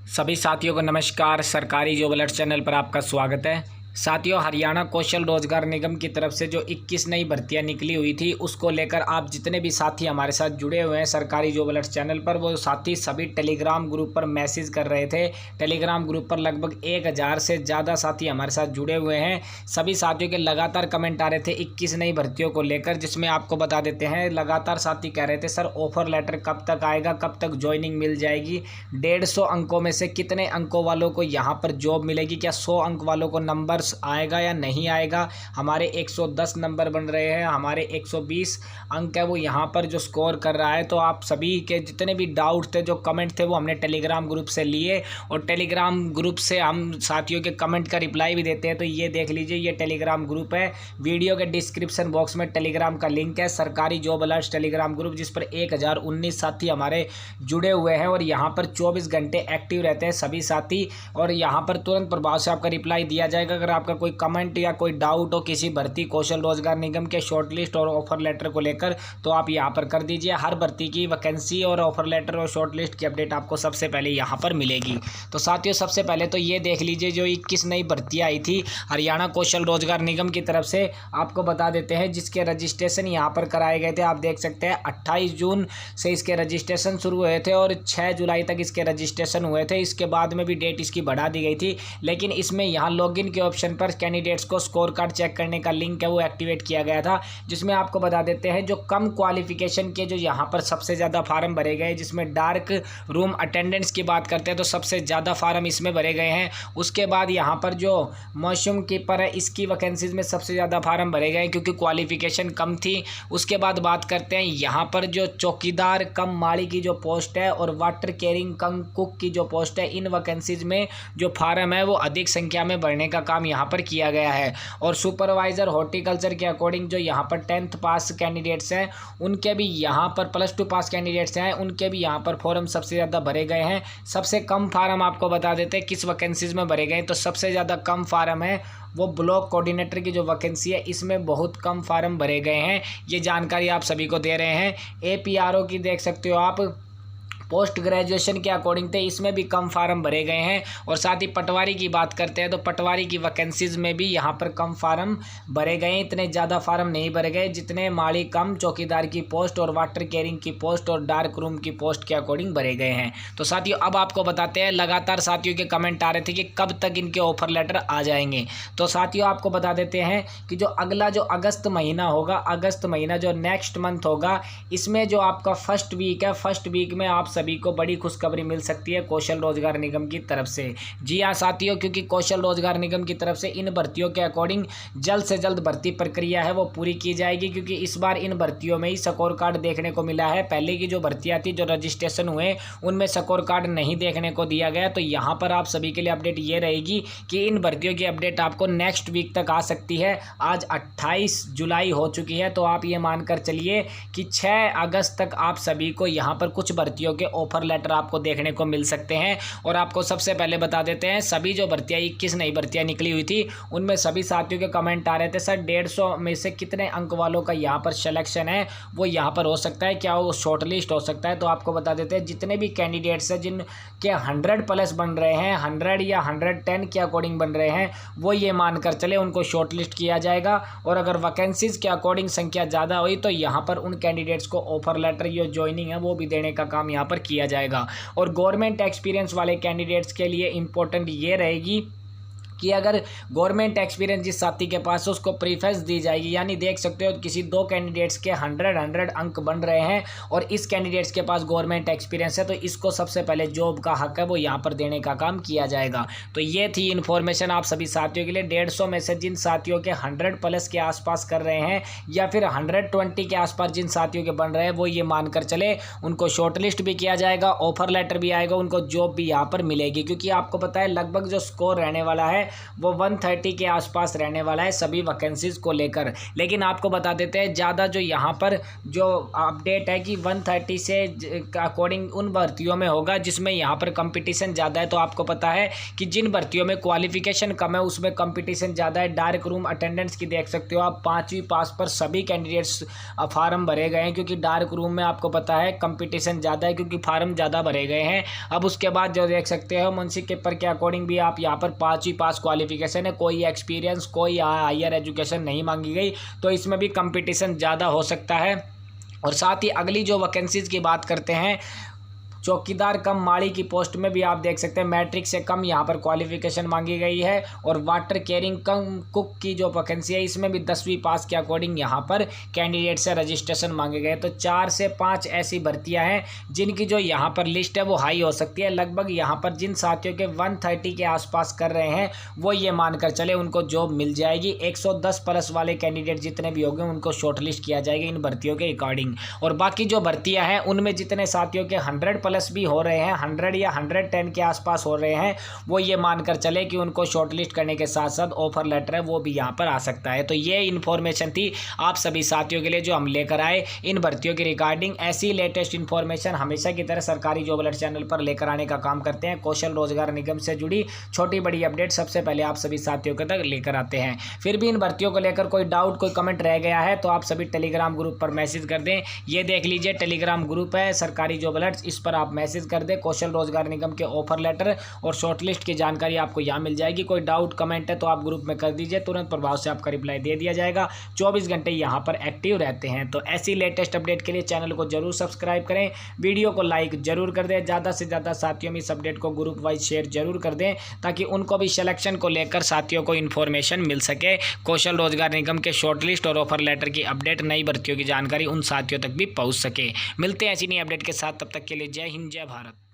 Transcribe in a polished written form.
सभी साथियों को नमस्कार। सरकारी जॉब अलर्ट चैनल पर आपका स्वागत है। साथियों, हरियाणा कौशल रोजगार निगम की तरफ से जो 21 नई भर्तियां निकली हुई थी उसको लेकर आप जितने भी साथी हमारे साथ जुड़े हुए हैं सरकारी जॉब अलर्ट चैनल पर, वो साथी सभी टेलीग्राम ग्रुप पर मैसेज कर रहे थे। टेलीग्राम ग्रुप पर लगभग 1000 से ज़्यादा साथी हमारे साथ जुड़े हुए हैं। सभी साथियों के लगातार कमेंट आ रहे थे 21 नई भर्तियों को लेकर, जिसमें आपको बता देते हैं लगातार साथी कह रहे थे सर ऑफर लेटर कब तक आएगा, कब तक ज्वाइनिंग मिल जाएगी, 150 अंकों में से कितने अंकों वालों को यहाँ पर जॉब मिलेगी, क्या 100 अंक वालों को नंबर आएगा या नहीं आएगा। हमारे 110 नंबर बन रहे हैं, हमारे 120 अंक है वो यहाँ पर जो स्कोर कर रहा है। तो आप सभी के जितने भी डाउट थे, जो कमेंट थे, वो हमने टेलीग्राम ग्रुप से लिए और टेलीग्राम ग्रुप से हम साथियों के कमेंट का रिप्लाई भी देते हैं। तो ये देख लीजिए, ये टेलीग्राम ग्रुप है। वीडियो के डिस्क्रिप्शन बॉक्स में टेलीग्राम का लिंक है, सरकारी जॉब अलर्ट टेलीग्राम ग्रुप, जिस पर 1019 साथी हमारे जुड़े हुए हैं और यहाँ पर 24 घंटे एक्टिव रहते हैं सभी साथी। और यहाँ पर तुरंत प्रभाव से आपका रिप्लाई दिया जाएगा। अगर आपका कोई कमेंट या कोई डाउट हो किसी भर्ती, कौशल रोजगार निगम के शॉर्टलिस्ट और ऑफर लेटर को लेकर, तो आप यहाँ पर कर दीजिए। हर भर्ती की वैकेंसी और ऑफर लेटर और शॉर्टलिस्ट की अपडेट आपको सबसे पहले यहाँ पर मिलेगी। तो साथियों, सबसे पहले तो ये देख लीजिए, जो 21 नई भर्तियाँ आई थी हरियाणा कौशल रोजगार निगम की तरफ से, आपको बता देते हैं, जिसके रजिस्ट्रेशन यहाँ पर कराए गए थे। आप देख सकते हैं 28 जून से इसके रजिस्ट्रेशन शुरू हुए थे और 6 जुलाई तक इसके रजिस्ट्रेशन हुए थे। इसके बाद में भी डेट इसकी बढ़ा दी गई थी, लेकिन इसमें यहाँ लॉगिन के ऑप्शन पर कैंडिडेट्स को स्कोर कार्ड चेक करने का लिंक है वो एक्टिवेट किया गया था। जिसमें आपको बता देते हैं, जो कम क्वालिफिकेशन के जो यहाँ पर सबसे ज़्यादा फार्म भरे गए, जिसमें डार्क रूम अटेंडेंट्स की बात करते हैं तो सबसे ज़्यादा फार्म इसमें भरे गए हैं। उसके बाद यहाँ पर जो मॉशरूम कीपर है, इसकी वैकेंसीज में सबसे ज़्यादा फार्म भरे गए क्योंकि क्वालिफिकेशन कम थी। उसके बाद बात करते हैं यहाँ पर जो चौकीदार कम माली की जो पोस्ट है और वाटर कैरिंग कम कुक की जो पोस्ट है, इन वैकेंसीज में जो फार्म है वो अधिक संख्या में भरने का काम यहाँ पर किया गया है। और सुपरवाइज़र हॉर्टिकल्चर के अकॉर्डिंग जो यहाँ पर 10th पास कैंडिडेट्स हैं, उनके भी यहाँ पर +2 पास कैंडिडेट्स हैं, उनके भी यहाँ पर फॉर्म सबसे ज़्यादा भरे गए हैं। सबसे कम फार्म आपको बता देते हैं किस वैकेंसीज में भरे गए। तो सबसे ज़्यादा कम फार्म है वो ब्लॉक कोऑर्डिनेटर की जो वैकेंसी है, इसमें बहुत कम फार्म भरे गए हैं। ये जानकारी आप सभी को दे रहे हैं। APRO की देख सकते हो आप, पोस्ट ग्रेजुएशन के अकॉर्डिंग थे, इसमें भी कम फार्म भरे गए हैं। और साथ ही पटवारी की बात करते हैं तो पटवारी की वैकेंसीज में भी यहाँ पर कम फार्म भरे गए हैं। इतने ज़्यादा फार्म नहीं भरे गए जितने माली कम, चौकीदार की पोस्ट और वाटर कैरिंग की पोस्ट और डार्क रूम की पोस्ट के अकॉर्डिंग भरे गए हैं। तो साथियों, अब आपको बताते हैं, लगातार साथियों के कमेंट आ रहे थे कि कब तक इनके ऑफर लेटर आ जाएंगे। तो साथियों, आपको बता देते हैं कि जो अगला जो अगस्त महीना होगा, अगस्त महीना जो नेक्स्ट मंथ होगा, इसमें जो आपका फर्स्ट वीक है, फर्स्ट वीक में आप सभी को बड़ी खुशखबरी मिल सकती है कौशल रोजगार निगम की तरफ से। जी हाँ साथियों, क्योंकि कौशल रोजगार निगम की तरफ से इन भर्तियों के अकॉर्डिंग जल्द से जल्द भर्ती प्रक्रिया है वो पूरी की जाएगी, क्योंकि इस बार इन भर्तियों में ही स्कोर कार्ड देखने को मिला है। पहले की जो भर्तियां थी, जो रजिस्ट्रेशन हुए, उनमें स्कोर कार्ड नहीं देखने को दिया गया। तो यहाँ पर आप सभी के लिए अपडेट ये रहेगी कि इन भर्तियों की अपडेट आपको नेक्स्ट वीक तक आ सकती है। आज 28 जुलाई हो चुकी है, तो आप ये मानकर चलिए कि 6 अगस्त तक आप सभी को यहाँ पर कुछ भर्तियों के ऑफर लेटर आपको देखने को मिल सकते हैं। और आपको सबसे पहले बता देते हैं, सभी जो भर्तियां 21 नई भर्तियां निकली हुई थी, उनमें सभी साथियों के कमेंट आ रहे थे सर 150 में से कितने अंक वालों का यहाँ पर सिलेक्शन है वो यहाँ पर हो सकता है, क्या वो शॉर्टलिस्ट हो सकता है। तो आपको बता देते हैं, जितने भी कैंडिडेट्स हैं जिनके 100+ बन रहे हैं, 100 या 110 के अकॉर्डिंग बन रहे हैं, वो ये मानकर चले उनको शॉर्टलिस्ट किया जाएगा। और अगर वैकेंसीज के अकॉर्डिंग संख्या ज़्यादा हुई तो यहाँ पर उन कैंडिडेट्स को ऑफर लेटर जो ज्वाइनिंग है वो भी देने का काम यहाँ पर किया जाएगा। और गवर्नमेंट एक्सपीरियंस वाले कैंडिडेट्स के लिए इंपॉर्टेंट ये रहेगी कि अगर गवर्नमेंट एक्सपीरियंस जिस साथी के पास उसको प्रीफरेंस दी जाएगी। यानी देख सकते हो किसी 2 कैंडिडेट्स के 100 अंक बन रहे हैं और इस कैंडिडेट्स के पास गवर्नमेंट एक्सपीरियंस है, तो इसको सबसे पहले जॉब का हक है वो यहाँ पर देने का काम किया जाएगा। तो ये थी इन्फॉर्मेशन आप सभी साथियों के लिए। 150 में से जिन साथियों के 100+ के आसपास कर रहे हैं या फिर 120 के आसपास जिन साथियों के बन रहे हैं, वो ये मानकर चले उनको शॉर्टलिस्ट भी किया जाएगा, ऑफर लेटर भी आएगा, उनको जॉब भी यहाँ पर मिलेगी। क्योंकि आपको पता है लगभग जो स्कोर रहने वाला है है वो 130 के आसपास रहने वाला है सभी वैकेंसीज़ को लेकर। लेकिन आपको बता देते हैं ज़्यादा जो यहाँ पर जो अपडेट है कि 130 से अकॉर्डिंग उन भर्तियों में होगा जिसमें यहाँ पर कंपटीशन ज़्यादा है। तो आपको पता है कि जिन भर्तियों में क्वालिफिकेशन कम है उसमें कंपटीशन ज़्यादा है। डार्क रूम अटेंडेंस की देख सकते हो आप, 5वीं पास पर सभी कैंडिडेट्स फार्म भरे गए हैं, क्योंकि डार्क रूम में आपको पता है कंपटीशन ज़्यादा है क्योंकि फार्म ज़्यादा भरे गए हैं। अब उसके बाद जो देख सकते हो मानसिक पेपर के अकॉर्डिंग भी आप यहाँ पर 5वीं पास क्वालिफिकेशन है, कोई एक्सपीरियंस कोई हायर एजुकेशन नहीं मांगी गई, तो इसमें भी कंपटीशन ज़्यादा हो सकता है। और साथ ही अगली जो वैकेंसीज़ की बात करते हैं, चौकीदार कम माड़ी की पोस्ट में भी आप देख सकते हैं मैट्रिक से कम यहाँ पर क्वालिफिकेशन मांगी गई है। और वाटर केयरिंग कम कुक की जो वैकेंसी है इसमें भी 10वीं पास के अकॉर्डिंग यहाँ पर कैंडिडेट से रजिस्ट्रेशन मांगे गए। तो 4 से 5 ऐसी भर्तियाँ हैं जिनकी जो यहाँ पर लिस्ट है वो हाई हो सकती है। लगभग यहाँ पर जिन साथियों के 130 के आसपास कर रहे हैं वो ये मानकर चले उनको जॉब मिल जाएगी। 110 प्लस वाले कैंडिडेट जितने भी होंगे उनको शॉर्टलिस्ट किया जाएगा इन भर्तियों के अकॉर्डिंग। और बाकी जो भर्तियाँ हैं उनमें जितने साथियों के 100 प्लस भी हो रहे हैं, 100 या 110 के आसपास हो रहे हैं, वो ये मानकर चले कि उनको शॉर्टलिस्ट करने के साथ साथ ऑफर लेटर है वो भी यहाँ पर आ सकता है। तो ये इन्फॉर्मेशन थी आप सभी साथियों के लिए जो हम लेकर आए इन भर्तियों की रिगार्डिंग। ऐसी लेटेस्ट इन्फॉर्मेशन हमेशा की तरह सरकारी जॉब अलर्ट चैनल पर लेकर आने का काम करते हैं। कौशल रोजगार निगम से जुड़ी छोटी बड़ी अपडेट सबसे पहले आप सभी साथियों के तक लेकर आते हैं। फिर भी इन भर्तियों को लेकर कोई डाउट कोई कमेंट रह गया है तो आप सभी टेलीग्राम ग्रुप पर मैसेज कर दें। ये देख लीजिए टेलीग्राम ग्रुप है सरकारी जॉब अलर्ट, इस पर आप मैसेज कर दें। कौशल रोजगार निगम के ऑफर लेटर और शॉर्टलिस्ट की जानकारी आपको यहाँ मिल जाएगी। कोई डाउट कमेंट है तो आप ग्रुप में कर दीजिए, तुरंत प्रभाव से आपका रिप्लाई दे दिया जाएगा। 24 घंटे यहाँ पर एक्टिव रहते हैं। तो ऐसी लेटेस्ट अपडेट के लिए चैनल को जरूर सब्सक्राइब करें, वीडियो को लाइक जरूर कर दें, ज़्यादा से ज़्यादा साथियों में इस अपडेट को ग्रुप वाइज शेयर जरूर कर दें ताकि उनको भी सिलेक्शन को लेकर साथियों को इन्फॉर्मेशन मिल सके। कौशल रोजगार निगम के शॉर्टलिस्ट और ऑफर लेटर की अपडेट नई भर्तियों की जानकारी उन साथियों तक भी पहुँच सके। मिलते हैं ऐसी नई अपडेट के साथ, तब तक के लिए जय हिंद जय भारत।